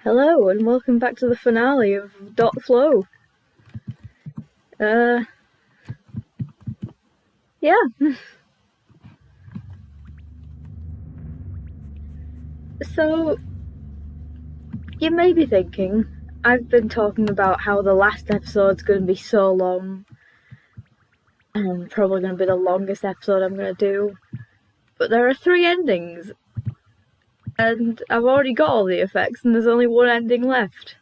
Hello and welcome back to the finale of .flow. Yeah. So, you may be thinking, I've been talking about how the last episode's going to be so long, and probably going to be the longest episode I'm going to do, but there are 3 endings, and I've already got all the effects, and there's only 1 ending left.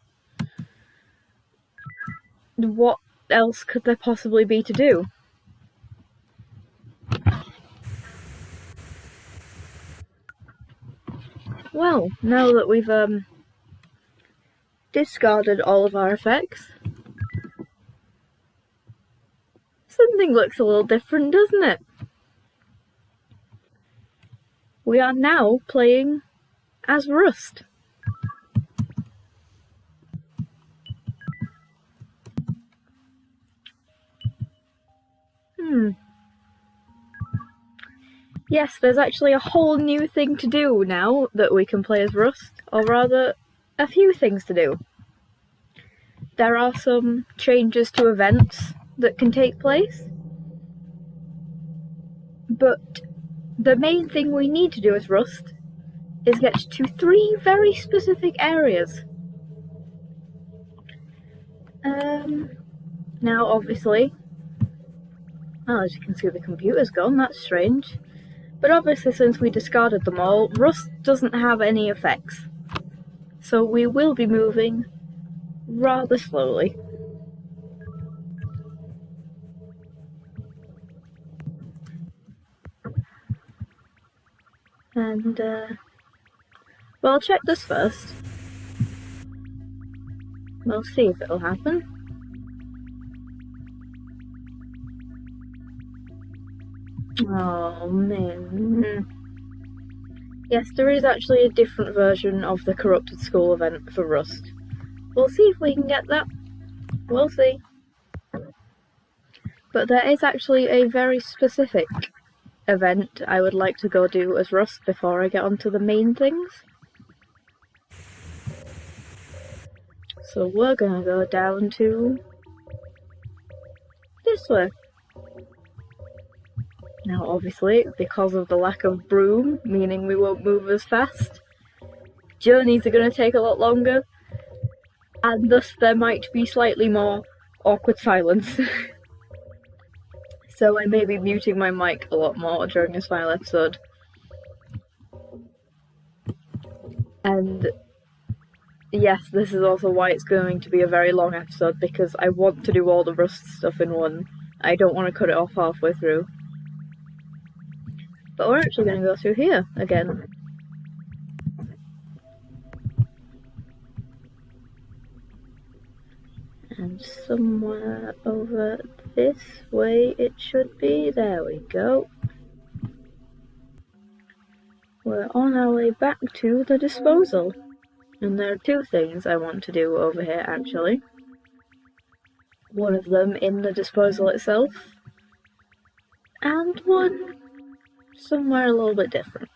What else could there possibly be to do? Well, now that we've discarded all of our effects, something looks a little different, doesn't it? We are now playing as Rust. Yes, there's actually a whole new thing to do now that we can play as Rust, or rather, a few things to do. There are some changes to events that can take place, but the main thing we need to do as Rust is get to 3 very specific areas. Now obviously, as you can see the computer's gone, that's strange. But obviously since we discarded them all, Rust doesn't have any effects. So we will be moving rather slowly. And, well, I'll check this first. We'll see if it'll happen. Oh, man. Yes, there is actually a different version of the Corrupted School event for Rust. We'll see if we can get that. We'll see. But there is actually a very specific event I would like to go do as Rust before I get onto the main things. So we're gonna go down to this way. Now obviously, because of the lack of broom, meaning we won't move as fast, journeys are gonna take a lot longer, and thus there might be slightly more awkward silence. So I may be muting my mic a lot more during this final episode. And yes, this is also why it's going to be a very long episode, because I want to do all the Rust stuff in one. I don't want to cut it off halfway through. But we're actually going to go through here again. And somewhere over this way it should be. There we go. We're on our way back to the disposal. And there are 2 things I want to do over here, actually. One of them in the disposal itself, and one somewhere a little bit different.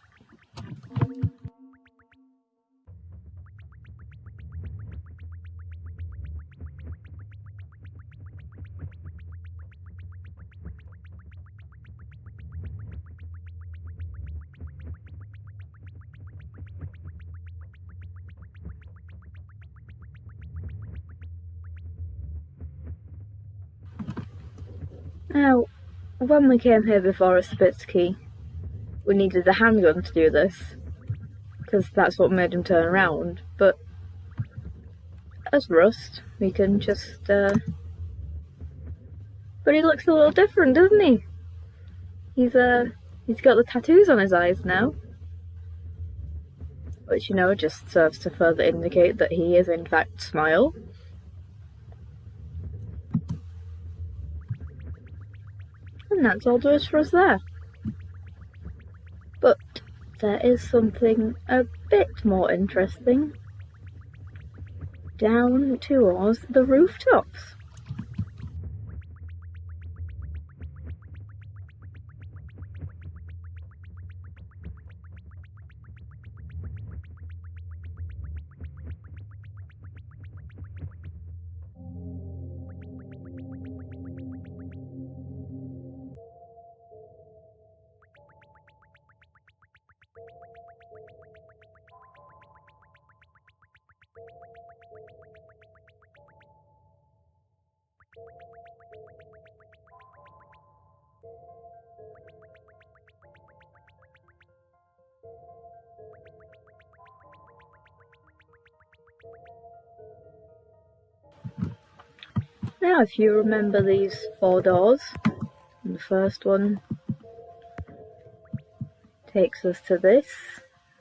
Now, when we came here before as Spitsky, we needed the handgun to do this, because that's what made him turn around, but as Rust, we can just, But he looks a little different, doesn't he? He's got the tattoos on his eyes now, which, you know, just serves to further indicate that he is in fact Smile. And that's all there is for us there. But there is something a bit more interesting down towards the rooftops. Now, if you remember these 4 doors, the first one takes us to this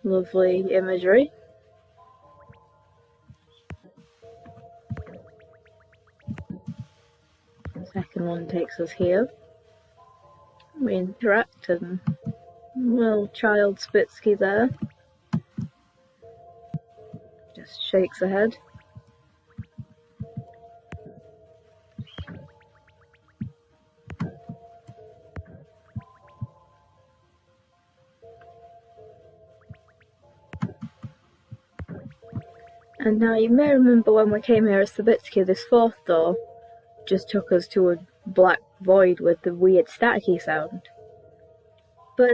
lovely imagery. The second one takes us here. We interact and little child Spitsky there just shakes her head. And now you may remember when we came here as Sabitsky, this 4th door just took us to a black void with the weird staticky sound. But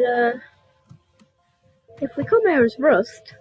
if we come here as Rust,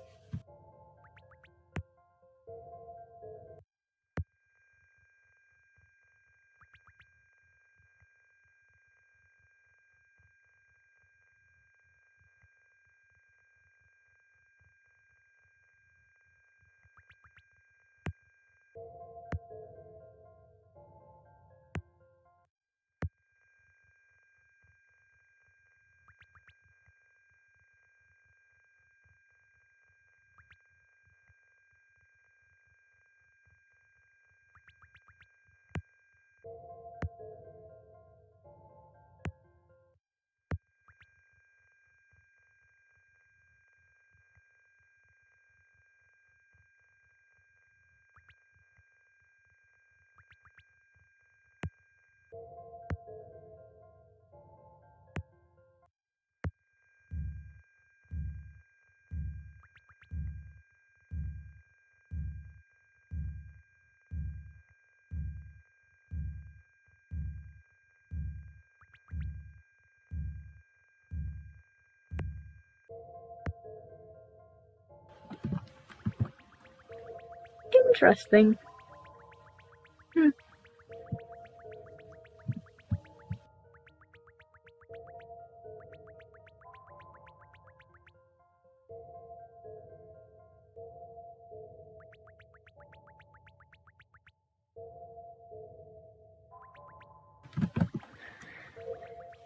interesting.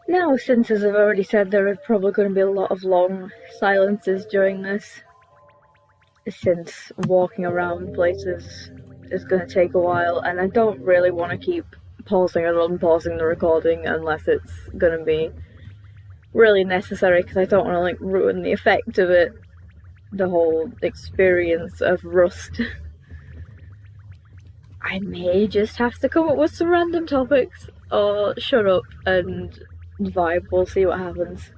Now, since as I've already said, there are probably going to be a lot of long silences during this, since walking around places is going to take a while, and I don't really want to keep pausing and unpausing the recording unless it's going to be really necessary, because I don't want to like ruin the effect of it, the whole experience of Rust. I may just have to come up with some random topics, or shut up and vibe. We'll see what happens.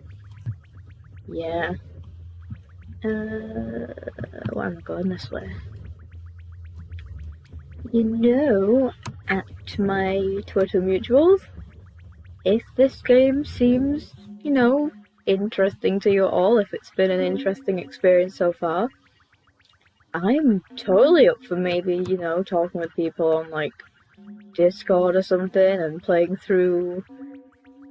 Yeah. Why am I going this way? You know, at my Twitter mutuals, if this game seems, interesting to you all, if it's been an interesting experience so far, I'm totally up for maybe, talking with people on like Discord or something and playing through,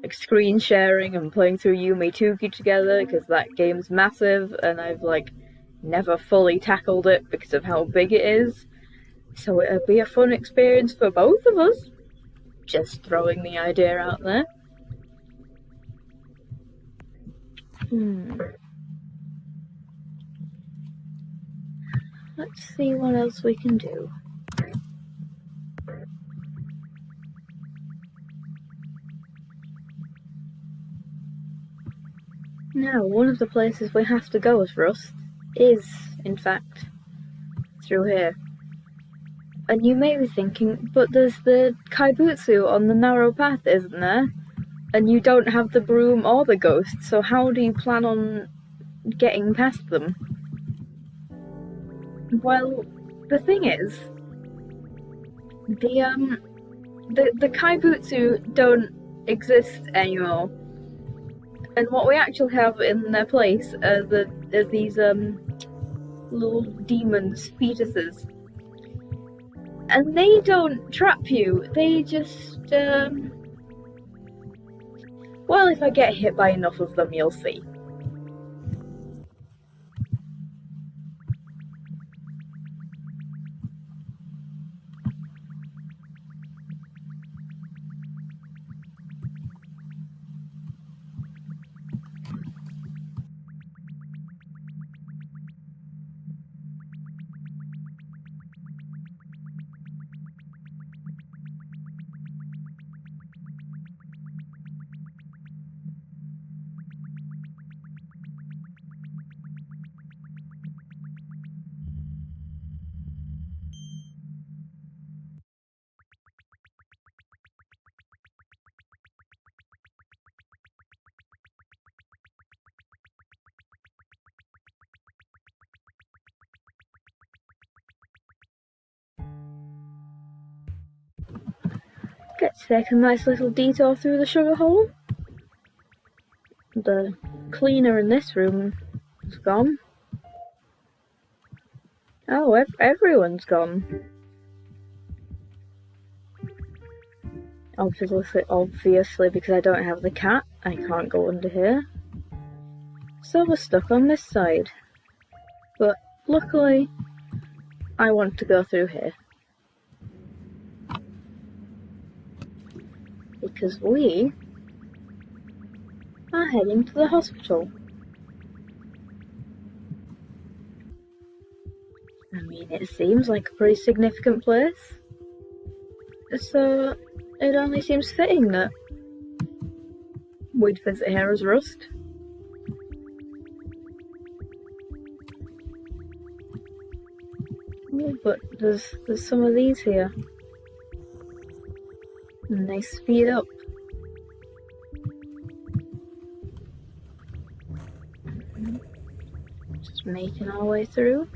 like screen sharing and playing through Yume Tuki together, because that game's massive and I've like never fully tackled it because of how big it is. So it'll be a fun experience for both of us. Just throwing the idea out there. Let's see what else we can do. Now, one of the places we have to go as Rust is, in fact, through here. And you may be thinking, but there's the Kaibutsu on the narrow path, isn't there? And you don't have the broom or the ghost, so how do you plan on getting past them? Well, the thing is, the Kaibutsu don't exist anymore. And what we actually have in their place are these little demons, fetuses. And they don't trap you, they just, well, if I get hit by enough of them, you'll see. Get to take a nice little detour through the sugar hole. The cleaner in this room is gone. Oh, everyone's gone. Obviously, because I don't have the cat, I can't go under here. So we're stuck on this side. But luckily, I want to go through here. Because we are heading to the hospital. I mean, it seems like a pretty significant place. So it only seems fitting that we'd visit here as Rust. Oh, but there's some of these here. And they speed up. Just making our way through.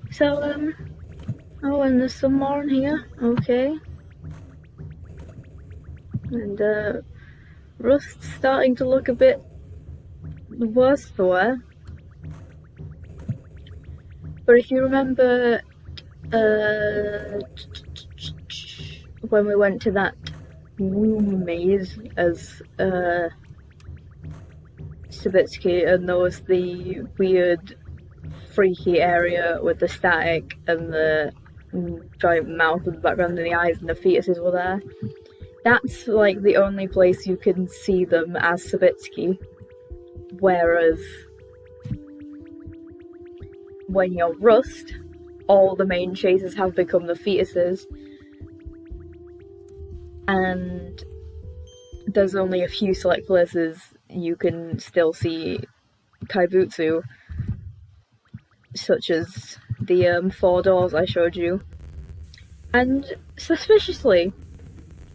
So, oh, and there's some more in here, okay. And, Rust's starting to look a bit worse for wear. But if you remember, when we went to that womb maze as, Sabitsky, and there was the weird freaky area with the static and the giant mouth in the background and the eyes and the fetuses were there. That's like the only place you can see them as Sabitsky. Whereas when you're Rust, all the main chasers have become the fetuses, and there's only a few select places you can still see Kaibutsu, such as the 4 doors I showed you. And suspiciously,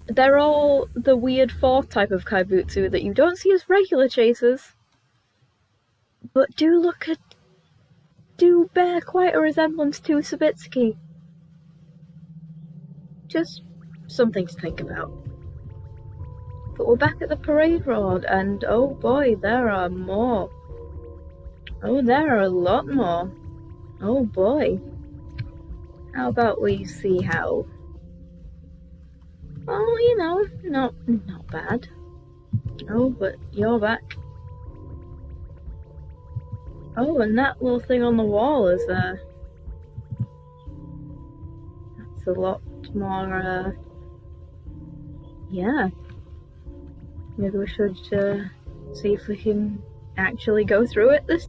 they're all the weird 4th type of Kaibutsu that you don't see as regular chasers, but do bear quite a resemblance to Sabitsky. Just something to think about. But we're back at the parade road, and oh boy, there are more. Oh, there are a lot more. Oh boy. How about we see how? Oh, you know, not bad. Oh, but you're back. Oh, and that little thing on the wall is that's a lot more, yeah. Maybe we should see if we can actually go through it this.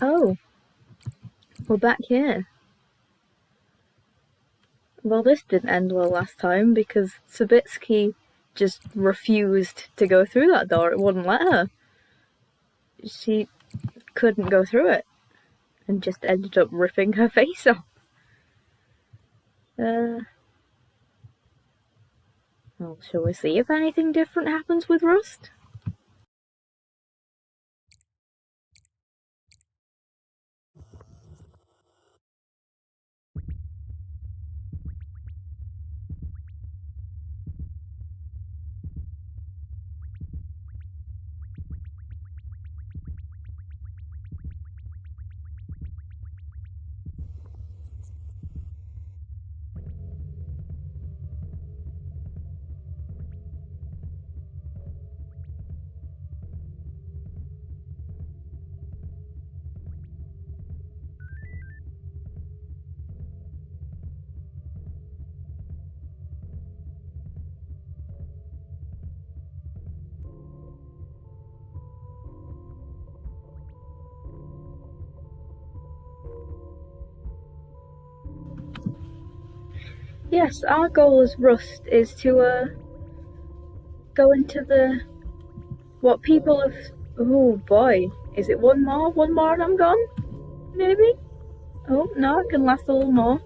Oh, we're back here. Well, this didn't end well last time because Sabitsky just refused to go through that door. It wouldn't let her. She couldn't go through it and just ended up ripping her face off. Well, shall we see if anything different happens with Rust? Yes, our goal as Rust is to go into the what people have. Oh boy, is it one more? One more and I'm gone? Maybe? Oh no, it can last a little more.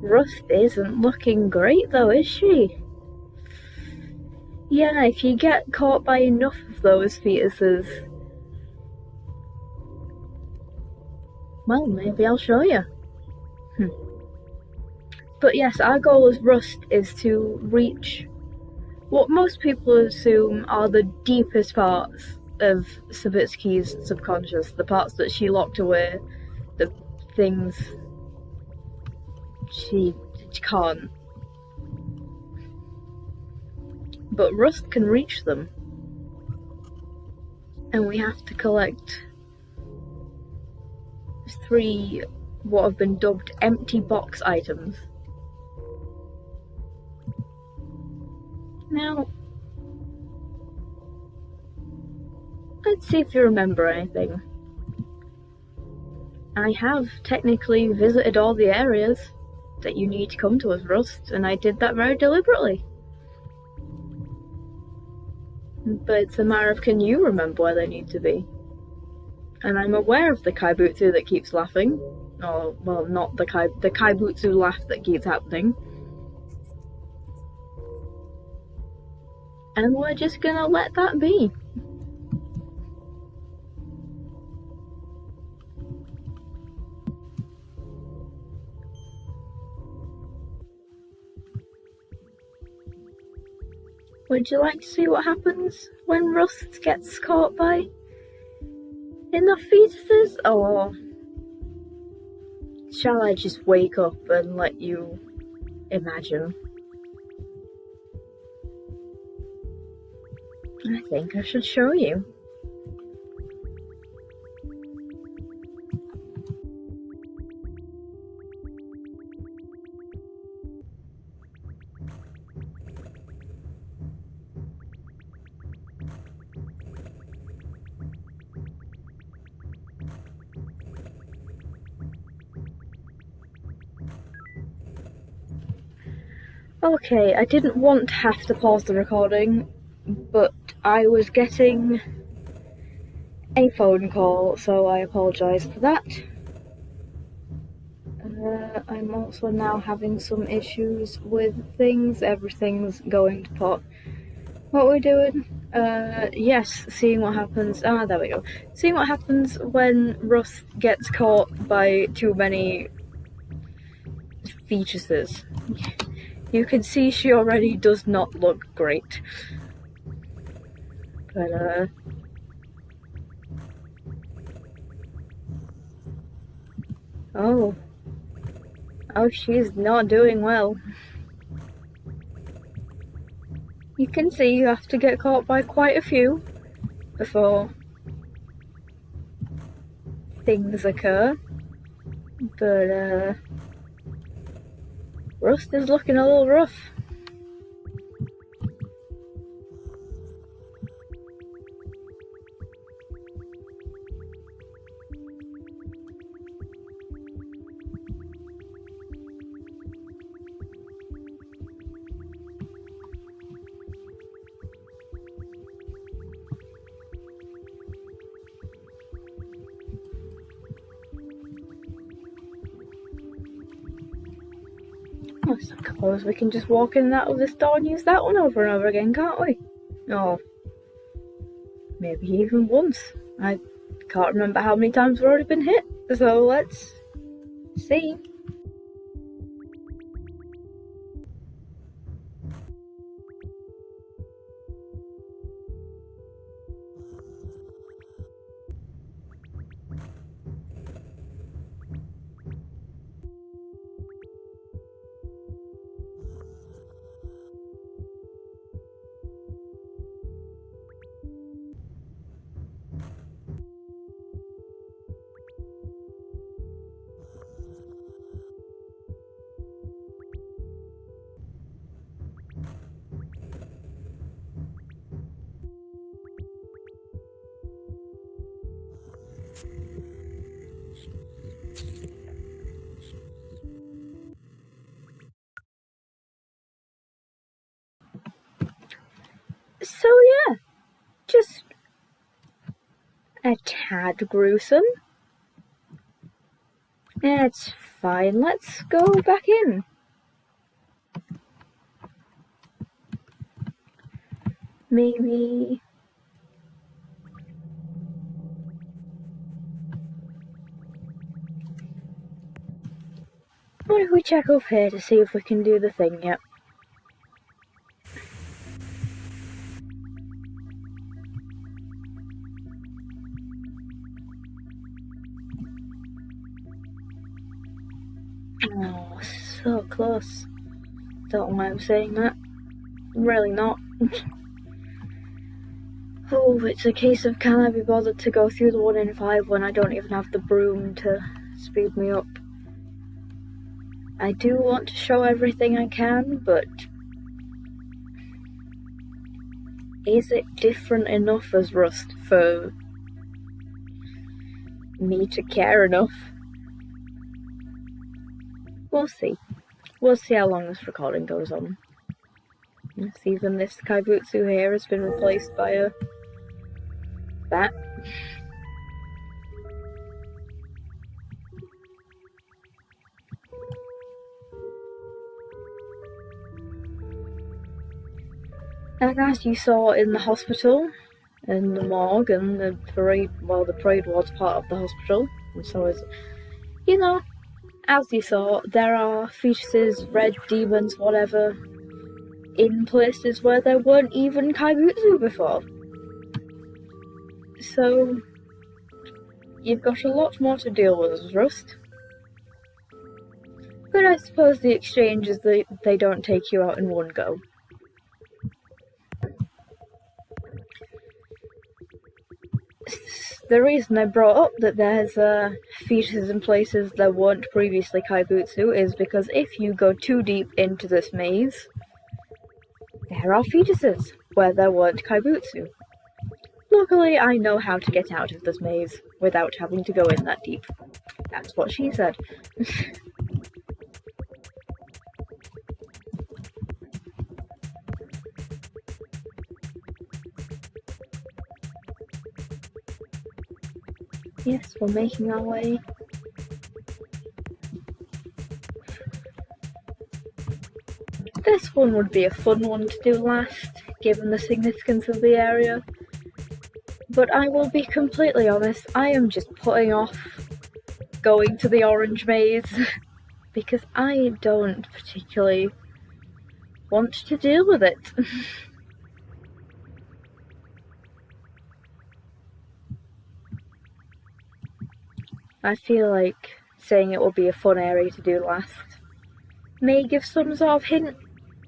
Rust isn't looking great though, is she? Yeah, if you get caught by enough of those fetuses, well, maybe I'll show you. But yes, our goal as Rust is to reach what most people assume are the deepest parts of Savitsky's subconscious, the parts that she locked away, the things she can't. But Rust can reach them. And we have to collect 3 what have been dubbed empty box items. Now, let's see if you remember anything. I have technically visited all the areas that you need to come to as Rust, and I did that very deliberately. But it's a matter of, can you remember where they need to be? And I'm aware of the kaibutsu that keeps laughing. Oh, well, not the kaibutsu laugh that keeps happening. And we're just gonna let that be. Would you like to see what happens when Rust gets caught by enough fetuses? Or shall I just wake up and let you imagine? I think I should show you. Okay, I didn't want to have to pause the recording, but I was getting a phone call, so I apologise for that. I'm also now having some issues with things. Everything's going to pot. What are we doing? Yes, seeing what happens. Ah, there we go. Seeing what happens when Rust gets caught by too many fetuses. You can see she already does not look great. But, oh, she's not doing well. You can see you have to get caught by quite a few before things occur. But, Rust is looking a little rough. I suppose we can just walk in and out of this door and use that one over and over again, can't we? Oh, maybe even once. I can't remember how many times we've already been hit, so let's see. So yeah, just a tad gruesome. It's fine, let's go back in. maybe... What if we check over here to see if we can do the thing yet? Oh, so close. Don't know why I'm saying that. Really not. Oh, it's a case of can I be bothered to go through the 1 in 5 when I don't even have the broom to speed me up. I do want to show everything I can, but is it different enough as Rust for me to care enough? We'll see. We'll see how long this recording goes on. Yes, even this Kaibutsu here has been replaced by a bat. And as you saw in the hospital, in the morgue, and the parade, well, the parade was part of the hospital, and so is, you know, as you saw, there are fetuses, red demons, whatever, in places where there weren't even Kaibutsu before. So, you've got a lot more to deal with as Rust. But I suppose the exchange is that they don't take you out in one go. The reason I brought up that there's fetuses in places there weren't previously Kaibutsu is because if you go too deep into this maze, there are fetuses where there weren't Kaibutsu. Luckily, I know how to get out of this maze without having to go in that deep. That's what she said. Yes, we're making our way. This one would be a fun one to do last, given the significance of the area. But I will be completely honest, I am just putting off going to the orange maze because I don't particularly want to deal with it. I feel like saying it will be a fun area to do last may give some sort of hint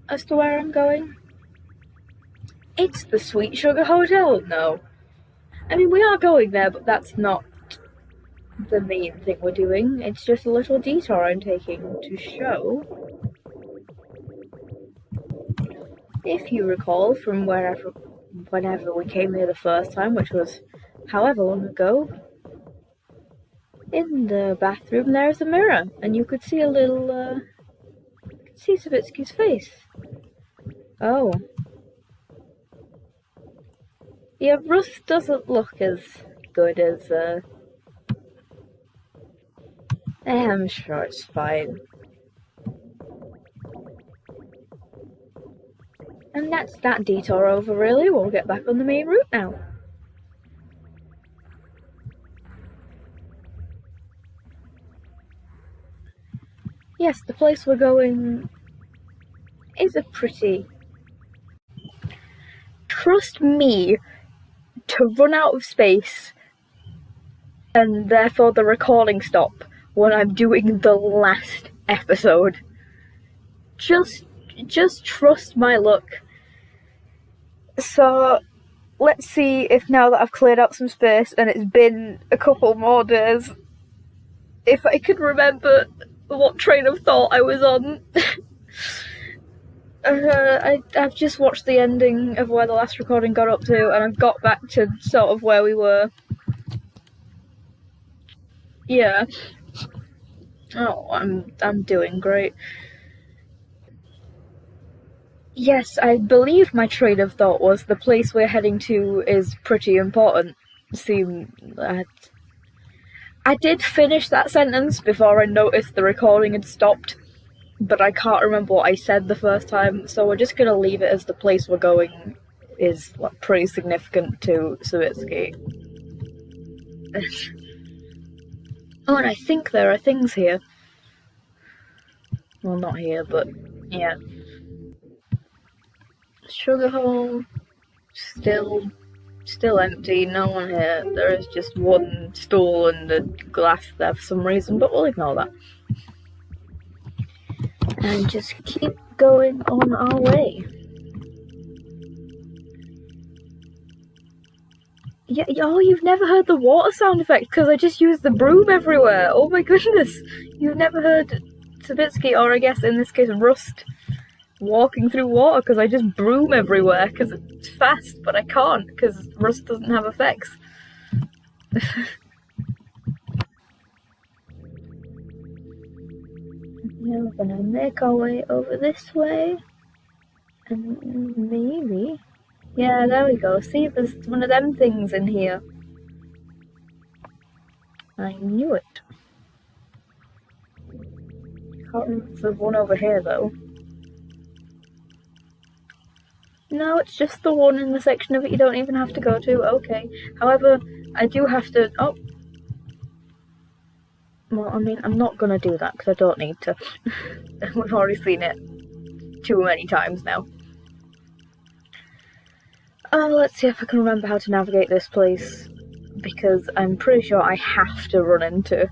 as to where I'm going. It's the Sweet Sugar Hotel? No. I mean, we are going there, but that's not the main thing we're doing. It's just a little detour I'm taking to show. If you recall from whenever we came here the first time, which was however long ago, in the bathroom there is a mirror, and you could see a little, see Sabitsuki's face. Oh. Yeah, Rust doesn't look as good as, I'm sure it's fine. And that's that detour over, really. We'll get back on the main route now. Yes, the place we're going is a pretty... Trust me to run out of space and therefore the recording stop when I'm doing the last episode. Just trust my luck. So, let's see if now that I've cleared out some space and it's been a couple more days, if I can remember what train of thought I was on. I've just watched the ending of where the last recording got up to, and I've got back to sort of where we were. Yeah. Oh, I'm doing great. Yes, I believe my train of thought was the place we're heading to is pretty important. I did finish that sentence before I noticed the recording had stopped, but I can't remember what I said the first time, so we're just gonna leave it as the place we're going is like pretty significant to Savitsky. Oh, and I think there are things here. Well, not here, but yeah. Sugar hole, still empty, no one here. There is just one stool and a glass there for some reason, but we'll ignore that. And just keep going on our way. Yeah, oh, you've never heard the water sound effect because I just used the broom everywhere. Oh my goodness. You've never heard Savitsky, or I guess in this case Rust, walking through water because I just broom everywhere because it's fast, but I can't because Rust doesn't have effects. Now we're gonna make our way over this way. And maybe... Yeah, there we go. See, there's one of them things in here. I knew it. Can't remember if there's one over here though. No, it's just the one in the section of it you don't even have to go to. Okay. However, I do have to... Oh. Well, I mean, I'm not gonna do that because I don't need to. We've already seen it too many times now. Let's see if I can remember how to navigate this place, because I'm pretty sure I have to run into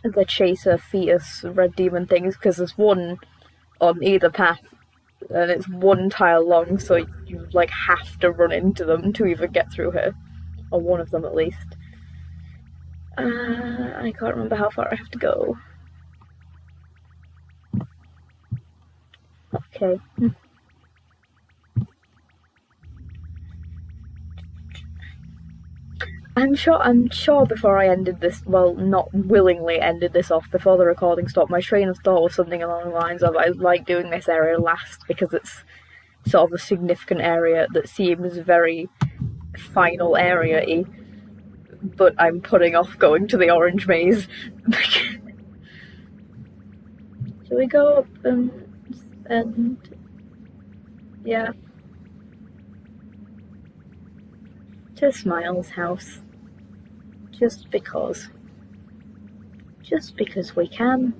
the Chaser, Fetus, Red Demon things, because there's one on either path, and it's one tile long, so you like have to run into them to even get through here, or one of them at least. I can't remember how far I have to go. Okay. I'm sure before I ended this, well, not willingly ended this off before the recording stopped, my train of thought was something along the lines of I like doing this area last because it's sort of a significant area that seems very final area-y, but I'm putting off going to the orange maze. Shall we go up and yeah, to Smile's house, just because we can.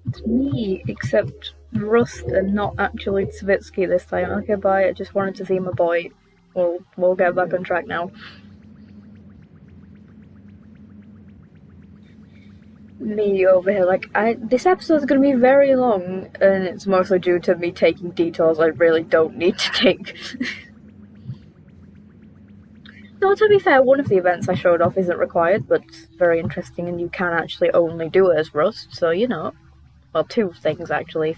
It's me, except Rust and not actually Savitsky this time. Okay, bye. I just wanted to see my boy. We'll get back on track now. Me over here, like, this episode's gonna be very long, and it's mostly due to me taking detours I really don't need to take. No, to be fair, one of the events I showed off isn't required, but it's very interesting, and you can actually only do it as Rust, so you know. Well, two things actually,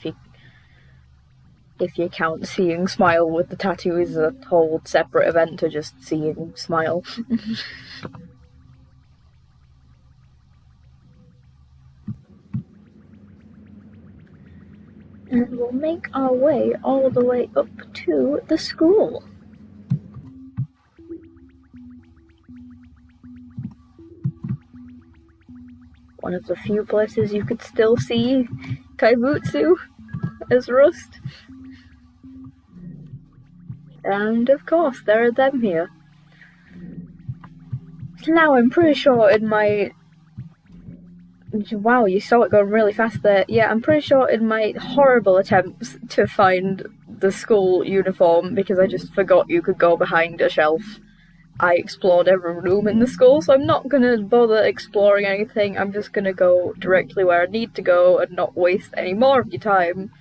if you count seeing Smile with the tattoo as a whole separate event to just seeing Smile. And we'll make our way all the way up to the school. One of the few places you could still see Kaibutsu as Rust. And of course, there are them here. Now I'm pretty sure in my... Wow, you saw it going really fast there. Yeah, I'm pretty sure in my horrible attempts to find the school uniform, because I just forgot you could go behind a shelf, I explored every room in the school, so I'm not gonna bother exploring anything. I'm just gonna go directly where I need to go and not waste any more of your time.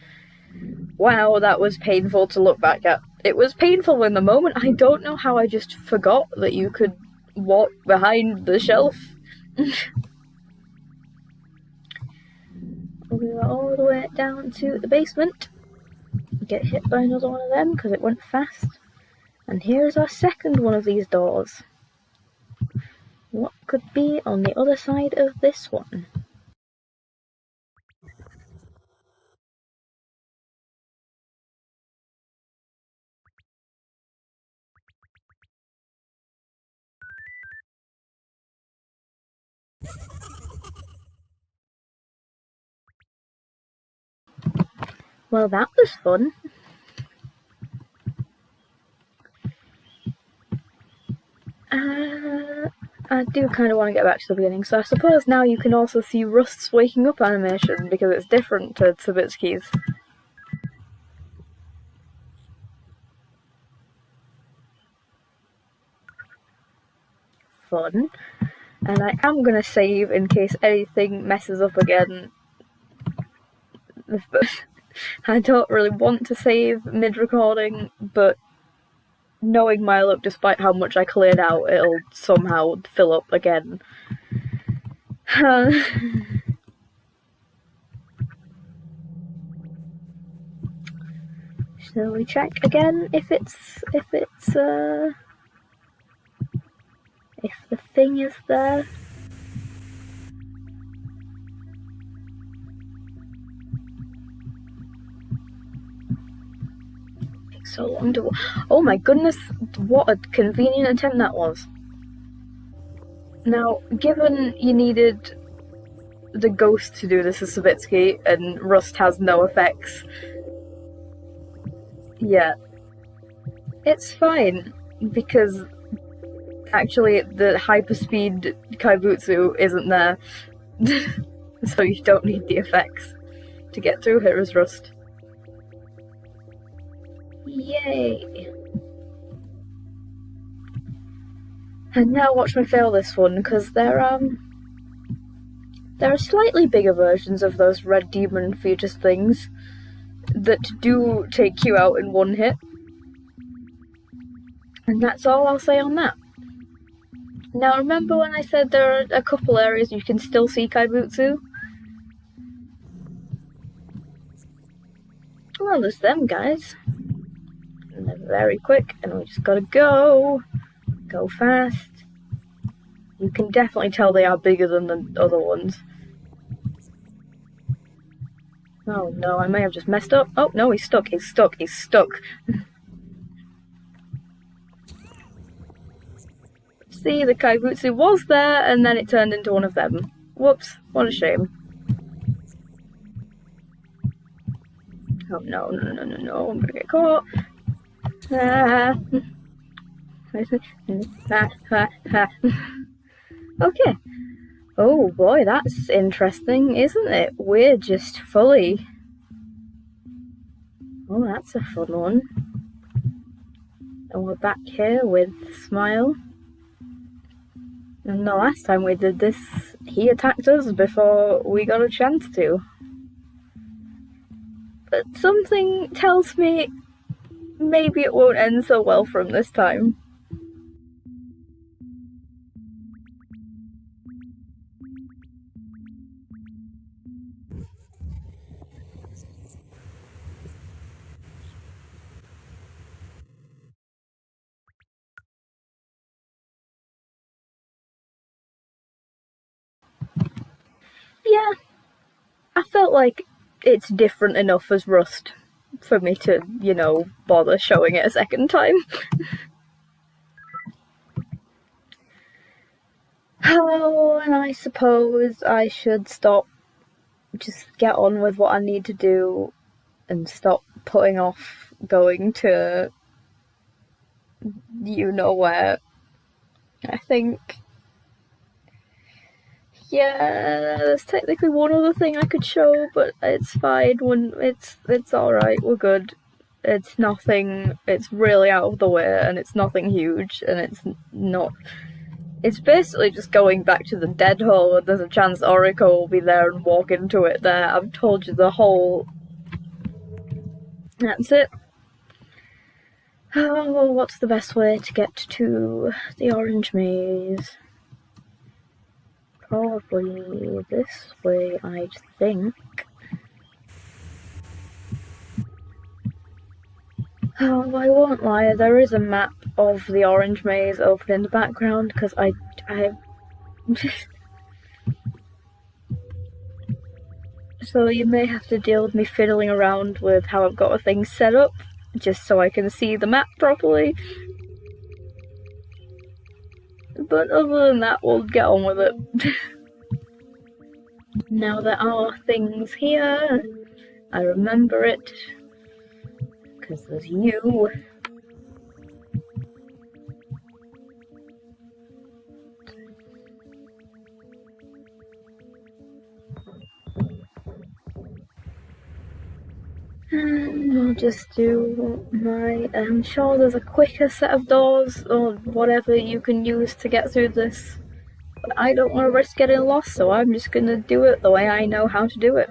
Wow, that was painful to look back at. It was painful in the moment. I don't know how I just forgot that you could walk behind the shelf. We go all the way down to the basement. Get hit by another one of them because it went fast. And here's our second one of these doors. What could be on the other side of this one? Well, that was fun. I do kind of want to get back to the beginning, so I suppose now you can also see Rust's waking up animation, because it's different to Savitsky's. Fun. And I am going to save in case anything messes up again. I don't really want to save mid-recording, but knowing my luck, despite how much I cleared out, it'll somehow fill up again. Shall we check again if the thing is there? So long to. Oh my goodness, what a convenient attempt that was. Now, given you needed the ghost to do this as Savitsky, and Rust has no effects, yeah, it's fine, because actually the hyperspeed Kaibutsu isn't there, so you don't need the effects to get through here as Rust. Yay! And now watch me fail this one, because there are slightly bigger versions of those red demon fetus things that do take you out in one hit. And that's all I'll say on that. Now remember when I said there are a couple areas you can still see Kaibutsu? Well, there's them guys. And they're very quick, and we just gotta go fast. You can definitely tell they are bigger than the other ones. Oh no, I may have just messed up. Oh no, he's stuck. See, the Kaibutsu was there, and then it turned into one of them. Whoops, what a shame. Oh no, I'm gonna get caught. Okay. Oh boy, that's interesting, isn't it? We're just fully... Oh, that's a fun one. And we're back here with Smile. And the last time we did this, he attacked us before we got a chance to. But something tells me maybe it won't end so well for him this time. Yeah, I felt like it's different enough as Rust for me to, you know, bother showing it a second time. Oh, and I suppose I should just get on with what I need to do and stop putting off going to you know where. I think, yeah, there's technically one other thing I could show, but it's fine. It's alright, we're good. It's nothing, it's really out of the way, and it's nothing huge, and it's not... It's basically just going back to the dead hole, and there's a chance Oriko will be there and walk into it there. I've told you the whole... That's it. Oh, what's the best way to get to the orange maze? Probably this way, I'd think. Oh, I won't lie, there is a map of the orange maze open in the background, because I so you may have to deal with me fiddling around with how I've got things set up, just so I can see the map properly. But other than that, we'll get on with it. Now there are things here, I remember it. Because there's you. And we'll just do my, I'm sure there's a quicker set of doors or whatever you can use to get through this. But I don't want to risk getting lost, so I'm just gonna do it the way I know how to do it.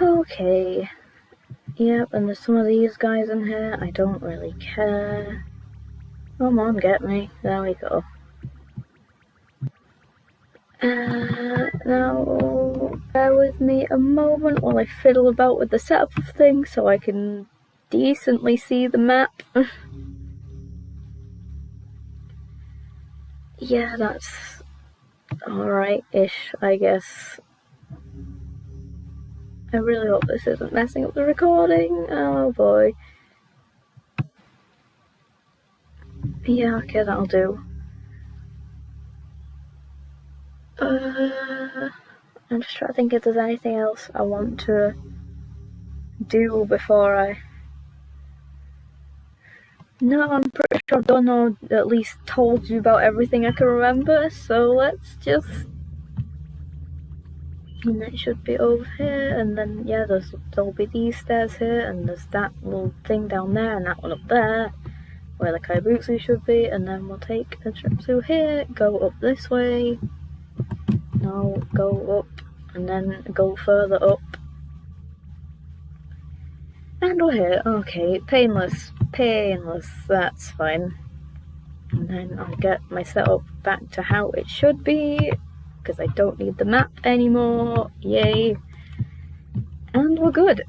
Okay. Yep, and there's some of these guys in here. I don't really care. Come on, get me. There we go. Now, bear with me a moment while I fiddle about with the setup of things so I can decently see the map. Yeah, that's alright-ish, I guess. I really hope this isn't messing up the recording. Oh boy. Yeah, okay, that'll do. I'm just trying to think if there's anything else I want to do before I... No, I'm pretty sure I've done or at least told you about everything I can remember, so let's just... And it should be over here, and then, yeah, there'll be these stairs here, and there's that little thing down there, and that one up there, where the kaibutsu should be, and then we'll take a trip through here, go up this way, no, go up, and then go further up. And we're here, okay, painless, that's fine. And then I'll get my setup back to how it should be, because I don't need the map anymore, yay. And we're good.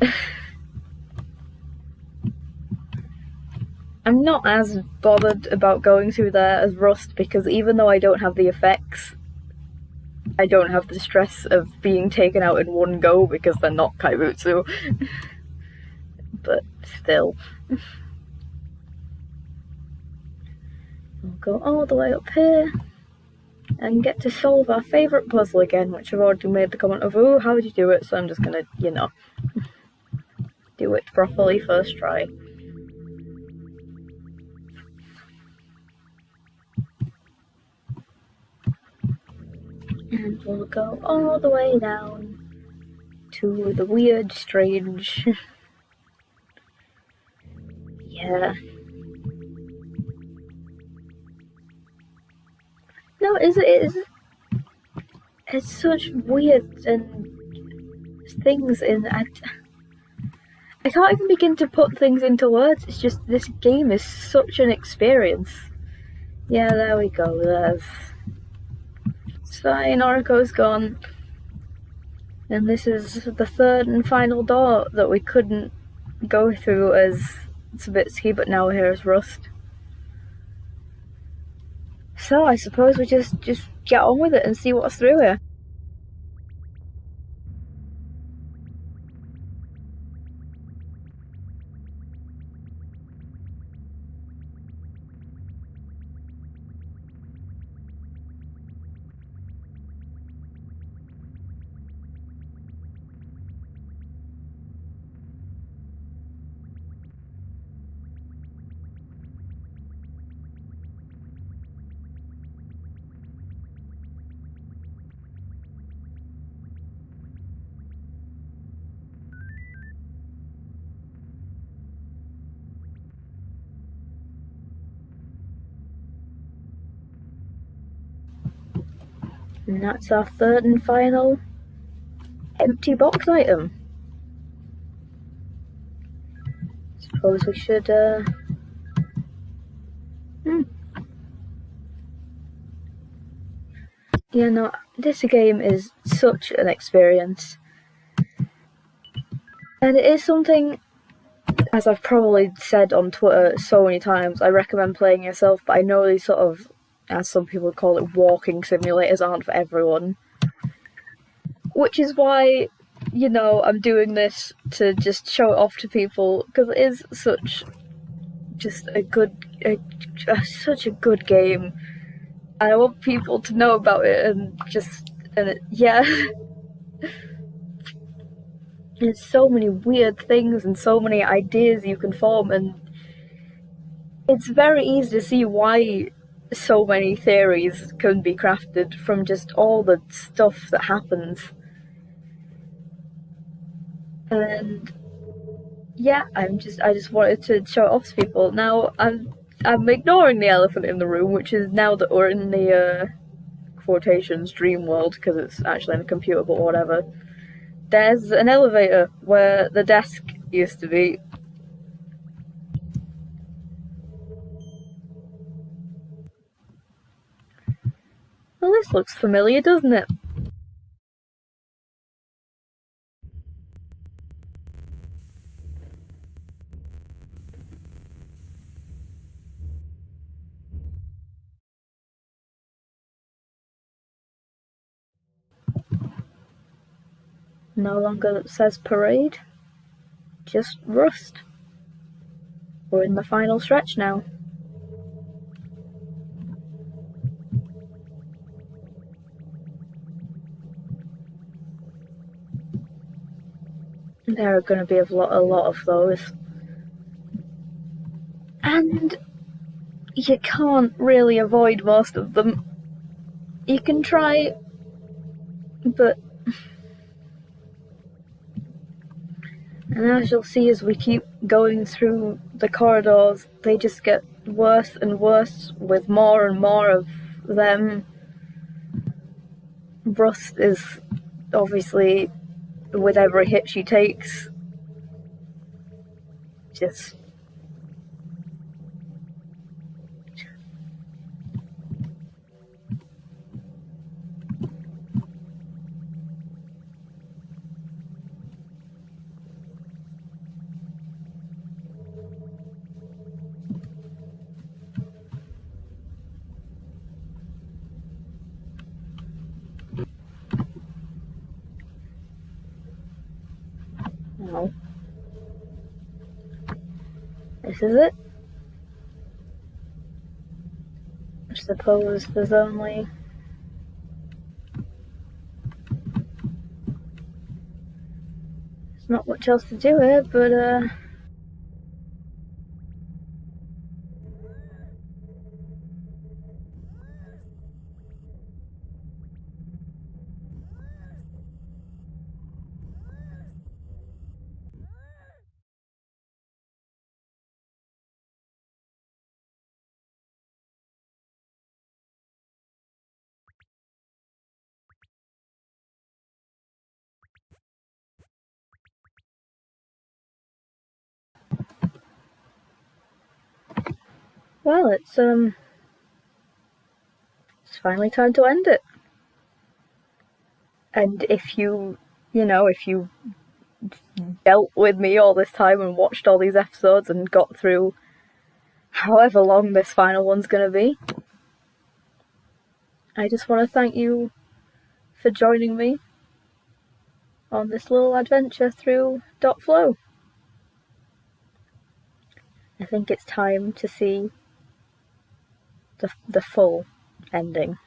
I'm not as bothered about going through there as Rust, because even though I don't have the effects, I don't have the stress of being taken out in one go because they're not kaibutsu. But still. We'll go all the way up here and get to solve our favourite puzzle again, which I've already made the comment of, oh, how would you do it? So I'm just gonna, you know, do it properly first try. And we'll go all the way down to the weird, strange... yeah. No, it's such weird and things in... I can't even begin to put things into words, it's just, this game is such an experience. Yeah, there we go, there's... It's fine, Oriko's gone. And this is the third and final door that we couldn't go through as Sabitsky, but now we're here as Rust. So I suppose we just get on with it and see what's through here. And that's our third and final empty box item. Suppose we should, Yeah, no, this game is such an experience. And it is something, as I've probably said on Twitter so many times, I recommend playing yourself, but I know these sort of, as some people call it, walking simulators aren't for everyone. Which is why, I'm doing this to just show it off to people, because it is such such a good game. And I want people to know about it yeah. There's so many weird things and so many ideas you can form, and it's very easy to see why so many theories can be crafted from just all the stuff that happens. And yeah, I just wanted to show it off to people. Now I'm ignoring the elephant in the room, which is now that we're in the quotations dream world, because it's actually in a computer, but whatever. There's an elevator where the desk used to be. Well, this looks familiar, doesn't it? No longer says parade, just rust. We're in the final stretch now. There are going to be a lot of those. And you can't really avoid most of them. You can try, but... And as you'll see as we keep going through the corridors, they just get worse and worse with more and more of them. Rust is obviously, with every hit she takes, just... No. This is it. I suppose there's only... There's not much else to do here, but well, it's finally time to end it. And if you dealt with me all this time and watched all these episodes and got through however long this final one's gonna be, I just want to thank you for joining me on this little adventure through .flow. I think it's time to see the full ending.